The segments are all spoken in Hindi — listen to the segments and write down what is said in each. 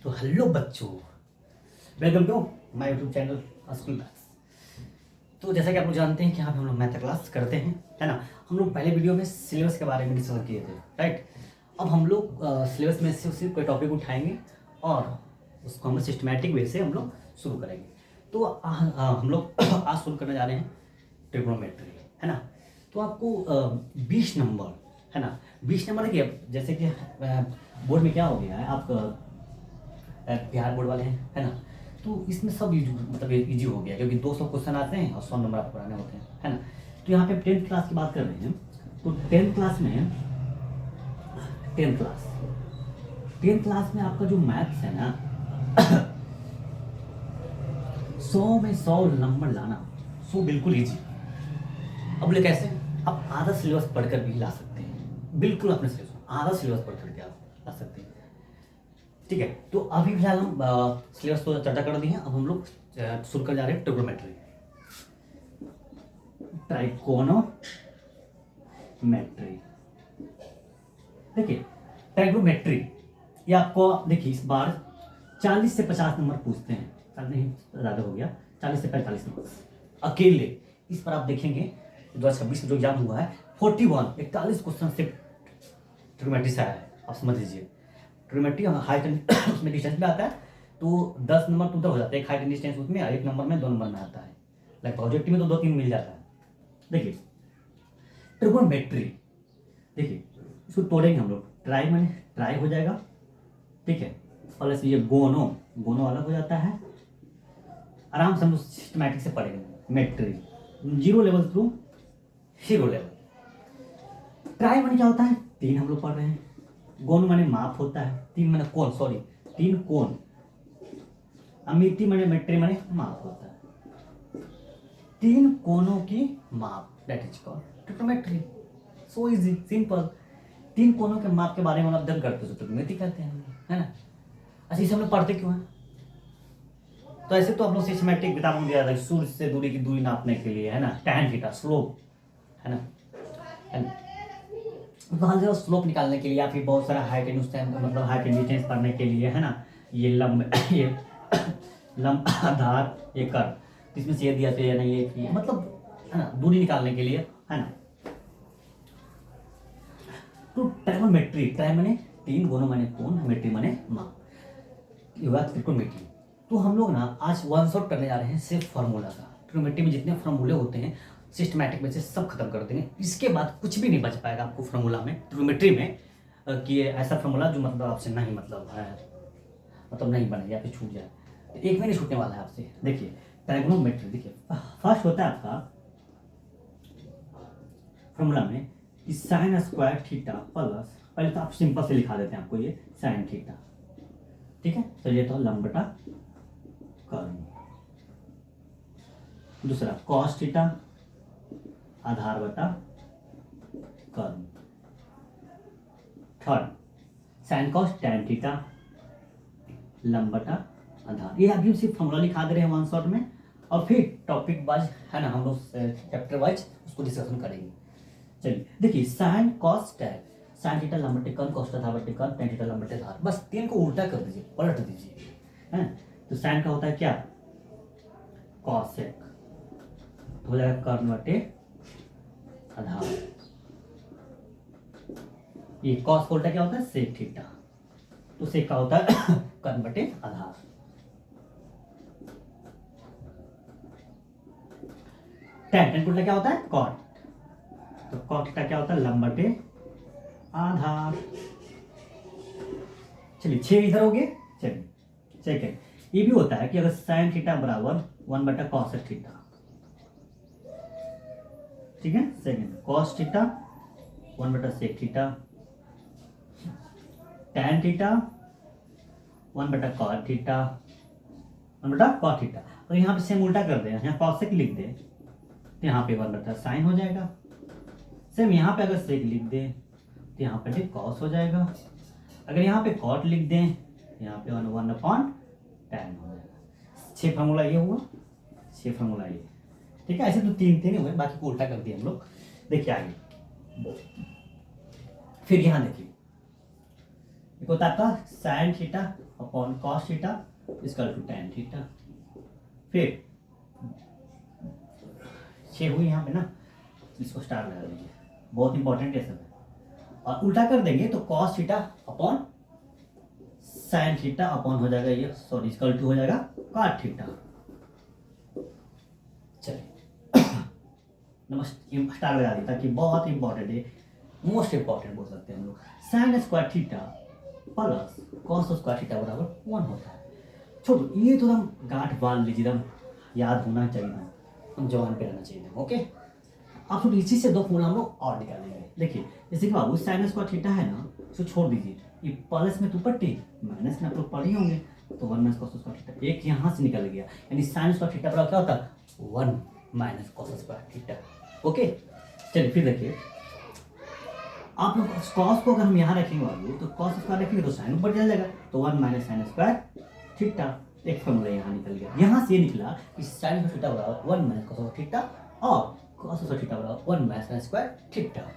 तो हेलो बच्चों, welcome to my YouTube channel school maths. तो जैसा कि आप लोग जानते हैं कि यहाँ पे हम लोग मैथ क्लास करते हैं, है ना। हम लोग पहले वीडियो में सिलेबस के बारे में डिस्कस किए थे, राइट। अब हम लोग सिलेबस में से सिर्फ कोई टॉपिक उठाएंगे और उसको हम सिस्टमेटिक वे से हम लोग शुरू करेंगे। तो हम लोग आज शुरू करने जा रहे हैं ट्रिग्नोमेट्री, है ना। तो आपको 20 नंबर, है ना, 20 नंबर देखिए, जैसे कि बोर्ड में क्या हो गया है, आप बिहार बोर्ड वाले हैं, है ना। तो इसमें सब मतलब ईजी हो गया, क्योंकि 200 क्वेश्चन आते हैं और 100 नंबर आपको बनाने होते हैं, है ना। तो यहाँ पे 10th क्लास की बात कर रहे हैं। तो 10th क्लास में 10th क्लास में आपका जो मैथ्स है ना 100 में 100 नंबर लाना, 100 बिल्कुल ईजी। अब बोले कैसे? आप आधा सिलेबस पढ़कर भी ला सकते हैं, बिल्कुल अपने सिलेबस आधा सिलेबस पढ़ करके आप ला सकते हैं, ठीक है। तो अभी फिलहाल हम सिलेबस तो चर्चा कर दिए हैं। अब हम लोग शुरू कर जा रहे हैं ट्रिग्नोमेट्री, ट्राइकोनोमेट्री। देखिए ट्राइकोनोमेट्री ये आपको देखिए इस बार 40 से 50 नंबर पूछते हैं, नहीं ज़्यादा हो गया, 40 से 45 नंबर अकेले। इस पर आप देखेंगे 2026 में जो एग्जाम हुआ है 41 क्वेश्चन से ट्रिग्नोमेट्री से आया है। आप समझ लीजिए ट्रिग्नोमेट्री हाइट उसमें डिस्टेंस में आता है, तो 10 नंबर तो उधर हो जाता है, एक हाइट एंड डिस्टेंस उसमें, एक नंबर में 2 नंबर में आता है। लाइक प्रोजेक्टिव में तो 2-3 मिल जाता है। देखिए ट्रिग्नोमेट्री, देखिए इसको तोड़ेंगे हम लोग, ट्राई में ट्राई हो जाएगा, ठीक है, और ये गोनो अलग हो जाता है। आराम से हम लोग सिस्टमैटिक से पढ़ेंगे मेट्री, 0 level through hero level. Try माने क्या होता है? 3 हम लोग पढ़ रहे हैं। गोन माने माप होता है, 3 माने कोण, सॉरी 3 कोण। अमिति माने मेट्री माने माप होता है, 3 कोणों की माप, that is called trigonometry. So easy, simple. 3 कोणों के माप के बारे में अध्ययन करते हो तो ट्रिग्नोमेट्री कहते हैं, है ना। अच्छा, इसे हम लोग पढ़ते क्यों हैं? तो ऐसे तो आप लोग सिस्टमैटिक किताबों में दिया था, सूर्य से दूरी की दूरी नापने के लिए, है ना, टैन थीटा, स्लोप, है ना। वहाँ से स्लोप निकालने के लिए, या फिर बहुत सारा हाइट एंड मतलब हाइट एंड डिस्टेंस पढ़ने के लिए, है ना। ये लंब ये लंब आधार ये कर, तो इसमें से ये दिया तो ये नहीं, ये मतलब, है ना, दूरी निकालने के लिए, है ना। तो ट्रिग्नोमेट्री, ट्राई माने 3, गोनो माने कोण, मेट्री माने माप, ये हुआ ट्रिग्नोमेट्री। तो हम लोग ना आज वन शॉट करने जा रहे हैं सिर्फ फार्मूला का। ट्रिग्नोमेट्री में जितने फार्मूले होते हैं सिस्टमैटिक में से सब खत्म कर देंगे, इसके बाद कुछ भी नहीं बच पाएगा आपको फार्मूला में, ट्रिग्नोमेट्री में, कि ऐसा फार्मूला जो मतलब आपसे नहीं मतलब है, मतलब नहीं बने या फिर छूट जाए। तो एक में नहीं छूटने वाला है आपसे। देखिए ट्रिग्नोमेट्री, देखिए फर्स्ट होता है आपका फार्मूला में कि साइन स्क्वायर थीटा प्लस, पहले तो आप सिंपल से लिखा देते हैं आपको, ये साइन थीटा, ठीक है। तो ये तो लंब बटा कर्ण। दूसरा कॉस थीटा आधार बटा कर्ण। Third sine cos tan theta लंब बटा आधार। ये अभी सिर्फ फॉर्मूला लिखा दे रहे हैं वन शॉट में, और फिर टॉपिक वाइज, है ना, हम लोग चैप्टर वाइज उसको डिस्कशन करेंगे। चलिए देखिए sign cos tan, sine theta लंब बटे कर्ण, कॉस आधार बटे कर्ण, टैन थीटा लंब बटे आधार। बस 3 को उल्टा कर दीजिए, पलट दीजिए, है। तो साइन का होता है क्या? कॉसेक, तो हो जाएगा कर्ण बटे आधार। ये कॉस का उल्टा क्या होता है? सेक थीटा, तो सेक का होता है कर्ण बटे आधार। टैन का उल्टा क्या होता है? कॉट, तो कॉट थीटा क्या होता है? लंब बटे आधार। चलिए 6 इधर हो गए। चलिए सेकेंड ये भी होता है कि अगर साइन थीटा बराबर 1 बटा कॉसेक थीटा, ठीक है। सेकेंड कॉस थीटा 1 बटा सेक थीटा, टैन थीटा 1 बटा कॉट थीटा, 1 बटा कॉट थीटा। और यहाँ पे सेम उल्टा कर दे, यहाँ कॉसेक लिख दे तो यहाँ पे 1 बटा साइन हो जाएगा। सेम यहाँ पे अगर सेक लिख दे तो यहाँ पे कॉस हो जाएगा। अगर यहाँ पे कॉट लिख दें तो यहाँ पे 1 अपॉन टैन हो जाएगा। 6 फार्मूला ये हुआ, 6 फार्मूला ये, ठीक है। ऐसे तो 3 हुए, बाकी को उल्टा कर दिया हम लोग। देखिए आगे, फिर यहाँ देखिए एक होता है आपका sine theta upon cos theta equal to tan theta. फिर 6 हुई यहाँ पे ना, इसको स्टार लगा दीजिए, बहुत इंपॉर्टेंट है सब है। और उल्टा कर देंगे तो cos theta upon sine theta upon हो जाएगा ये, सॉरी इक्वल टू हो जाएगा कॉट थीटा। चलिए नमस्ते, स्टार लगा दी ताकि बहुत इंपॉर्टेंट है, मोस्ट इंपॉर्टेंट बोल सकते हैं हम लोग। Sine square theta plus cos square theta बराबर 1 होता है। छोड़ो ये तो हम गांठ बांध लीजिए, एकदम याद होना चाहिए, हम जवान पे रहना चाहिए, ओके। अब थोड़ी इसी से 2 फॉर्मूला हम लोग और निकालेंगे। देखिए जैसे कि बाबू साइन स्क्वायर थीटा है ना, उसको छोड़ दीजिए, ये प्लस में तो पट्टी माइनस में आप लोग पढ़े होंगे, तो 1 माइनस कॉस स्क्वायर थीटा एक यहाँ से निकल गया, यानी साइन स्क्वायर थीटा बराबर क्या होता है 1 minus cos square theta, okay. चलिए फिर देखिए, आप लोग कॉस को अगर हम यहाँ रखेंगे बाबू तो कॉस स्क्वायर रखेंगे तो साइन ऊपर चल जाएगा, तो 1 माइनस साइन स्क्वायर थीटा, एक फॉर्मूला यहाँ निकल गया। यहाँ से ये निकला कि साइन थीटा बराबर 1 माइनस कॉस थीटा और कॉस थीटा बराबर 1 माइनस साइन स्क्वायर थीटा।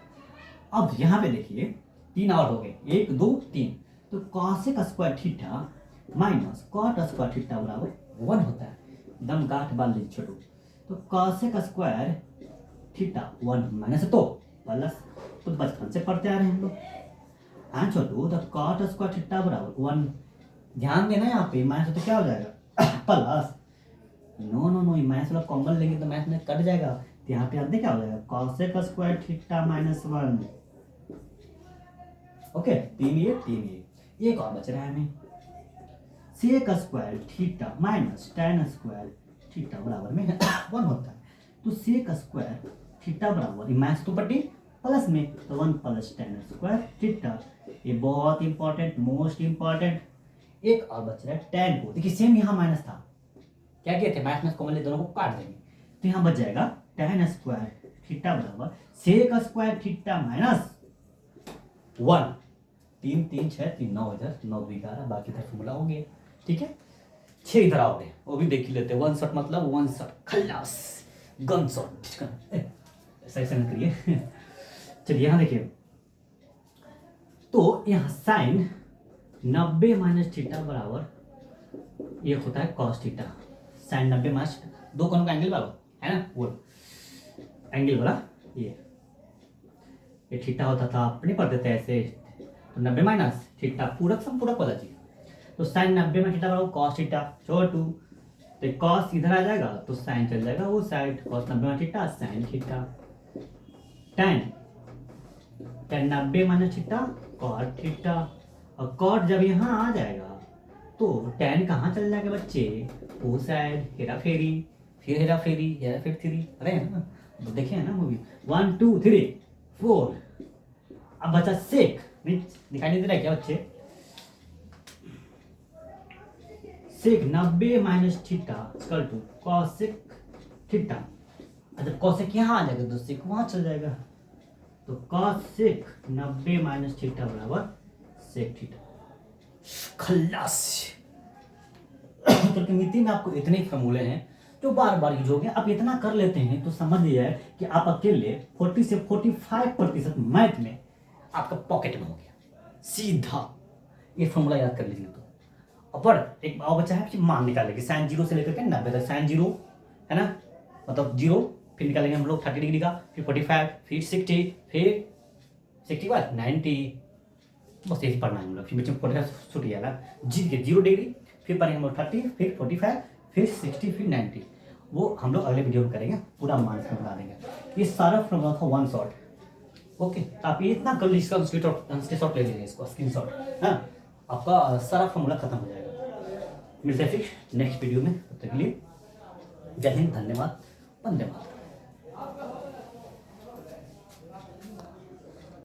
अब यहाँ पे देखिए 3 और हो गए, 1 2 3, तो cosec square theta minus cot square theta बराबर 1 होता है। दम गांठ बांध लीजिए छोटू, तो कॉसेक स्क्वायर थीटा 1 माइनस तो प्लस, तो बचपन से पढ़ते आ रहे हैं हम लोग। हाँ छोटू, तो कॉट स्क्वायर थीटा बराबर 1, ध्यान देना यहाँ पे माइनस तो क्या हो जाएगा plus, no no no, minus वाला कॉमन लेंगे तो मैथ में कट जाएगा, तो यहाँ पे आप देख क्या हो जाएगा cosec square theta minus 1, okay. 3 ये एक और बच रहा है हमें, sec square theta minus tan square theta बराबर में 1 होता है, तो सेक स्क्वायर थीटा बराबर माइनस तो पट्टी प्लस में, तो 1 प्लस टेन स्क्वायर थीटा। ये बहुत इंपॉर्टेंट, मोस्ट इंपॉर्टेंट। एक और बच रहा है टेन को, देखिए सेम यहाँ माइनस था, क्या किए थे माइनस कॉमन ले दोनों को काट देंगे, तो यहाँ बच जाएगा टेन स्क्वायर थीटा बराबर सेक स्क्वायर थीटा माइनस 1। 3 3 6 3 9, इधर 9 2 11, बाकी इधर फॉर्मूला हो गया, ठीक है। 6 इधर आओगे, वो भी देख ही लेते हैं। 1 शॉट मतलब 1 शॉट खल्लास, गन शॉट, ऐसा ऐसा नहीं करिए। चलिए यहाँ देखिए, तो यहाँ साइन 90 माइनस थीटा बराबर ये होता है कॉस थीटा। साइन 90 माइनस 2 कोनों का एंगल बराबर है ना, वो एंगल वाला ये थीटा होता था, अपने पढ़ते थे ऐसे, तो 90 माइनस थीटा पूरक सम पूरक वाला चीज, तो साइन 90 में थीटा बराबर कॉस थीटा, छोटू तो कॉस इधर आ जाएगा तो साइन चल जाएगा वो साइड, कॉस 90 में theta sine theta, tan 90 minus theta cot theta, और कॉट जब यहाँ आ जाएगा तो टेन कहाँ चल जाएगा बच्चे, वो साइड, हेरा फेरी, फिर हेरा फेरी, हेरा फिर थ्री, अरे है ना, देखे है ना मूवी 1 2 3 4। अब बचा सेक, दिखाई नहीं दे रहा है क्या बच्चे, sec 90 minus theta equal to cosec theta, जब कॉसेक यहाँ आ जाएगा तो सेक वहाँ चल जाएगा, तो कॉसेक 90 माइनस थीटा बराबर सेक थीटा, खल्लास। तो मिति में आपको इतने फॉर्मूले हैं जो बार बार यूज हो गए, आप इतना कर लेते हैं तो समझ लीजिए कि आप अकेले 40 से 45% मैथ में आपका पॉकेट में हो गया सीधा। ये फॉर्मूला याद कर लीजिए। तो पर एक और बच्चा है कि मान निकालेंगे साइन 0 से लेकर के 90 तक, साइन 0 है ना, मतलब 0, फिर निकालेंगे हम लोग 30 डिग्री का, फिर 45, फिर 60, फिर 60 बाद 90, बस यही पढ़ना है हम लोग। फिर बीच में 45 छूट जाएगा, जीत के 0 डिग्री, फिर पढ़ेंगे हम लोग 30, फिर 45, फिर 60, फिर 90। वो हम लोग अगले वीडियो में करेंगे, पूरा मार्क्स में बना देंगे। ये सारा फॉर्मूला था 1 शॉट, ओके। तो आप ये इतना कर लीजिए, इसका स्क्रीनशॉट ले लीजिए, इसको स्क्रीनशॉट, हाँ, आपका सारा फॉर्मूला खत्म हो जाएगा। मिलते हैं फिर नेक्स्ट वीडियो में, तब तक के लिए जय हिंद, धन्यवाद, वंदे मातरम।